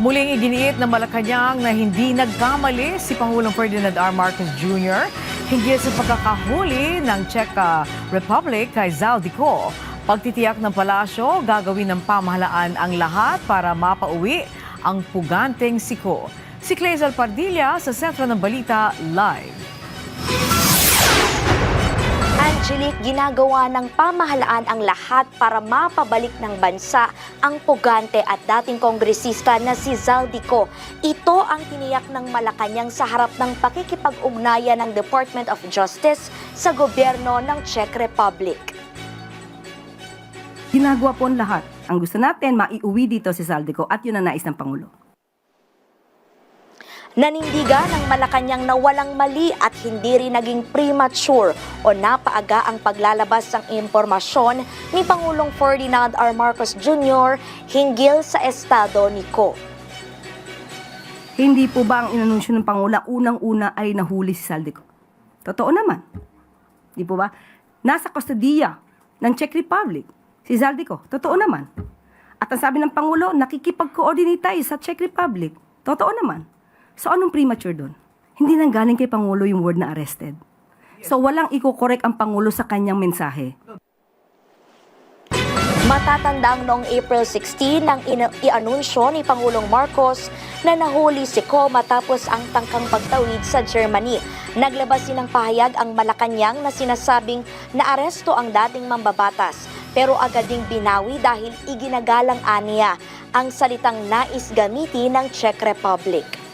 Muling iginiit ng Malacanang na hindi nagkamali si Pangulong Ferdinand R. Marcos Jr. hinggil sa pagkakahuli ng Czech Republic kay Zaldico. Pagtitiyak ng palasyo, gagawin ng pamahalaan ang lahat para mapauwi ang puganteng siko. Si Clazel Pardilla sa Sentro ng Balita Live. Angelique, ginagawa ng pamahalaan ang lahat para mapabalik ng bansa ang pugante at dating kongresista na si Zaldico. Ito ang tiniyak ng Malacanang sa harap ng pakikipag-ugnayan ng Department of Justice sa gobyerno ng Czech Republic. Ginagawa po ang lahat. Ang gusto natin, maiuwi dito si Zaldico at yun ang nais ng Pangulo. Nanindigan ng Malacanang na walang mali at hindi rin naging premature o napaaga ang paglalabas ng impormasyon ni Pangulong Ferdinand R. Marcos Jr. hinggil sa estado ni Ko. Hindi po ba ang inanunsyo ng Pangulo unang-una ay nahuli si Zaldico? Totoo naman. Di po ba? Nasa kustodiya ng Czech Republic si Zaldico. Totoo naman. At ang sabi ng Pangulo, nakikipag-coordinate tayo sa Czech Republic. Totoo naman. So anong premature doon? Hindi nang galing kay Pangulo yung word na arrested. So walang iko-correct ang Pangulo sa kanyang mensahe. Matatandang noong April 16 nang i-anunsyo ni Pangulong Marcos na nahuli si Ko matapos ang tangkang pagtawid sa Germany. Naglabas din ng pahayag ang Malacanang na sinasabing naaresto ang dating mambabatas pero agad ding binawi dahil iginagalang aniya ang salitang nais gamitin ng Czech Republic.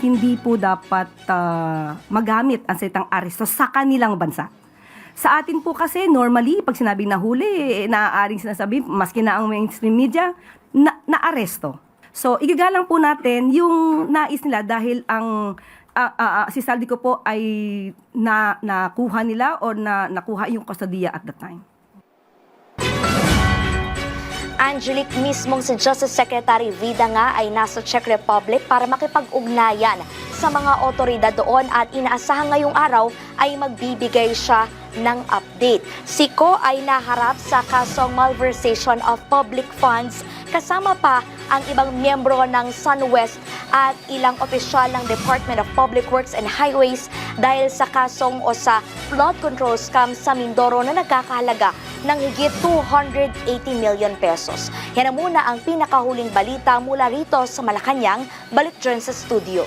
Hindi po dapat magamit ang salitang aresto sa kanilang bansa. Sa atin po kasi, normally, pag sinabing nahuli, naaaring sinasabi, maski na ang mainstream media, na-aresto. So, igagalang po natin yung nais nila dahil ang si Zaldico po ay nakuha nila o nakuha yung kustodiya at the time. Angelique, mismong si Justice Secretary Vida nga ay nasa Czech Republic para makipag-ugnayan sa mga otoridad doon at inaasahan ngayong araw ay magbibigay siya ng update. Si Ko ay naharap sa kasong malversation of public funds kasama pa ang ibang miyembro ng SunWest at ilang opisyal ng Department of Public Works and Highways dahil sa kasong o sa flood control scam sa Mindoro na nagkakahalaga ng higit 280 million pesos. Yan na muna ang pinakahuling balita mula rito sa Malacanang. Balik dyan sa studio.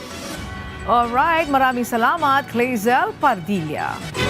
Alright, maraming salamat, Clazel Pardilla.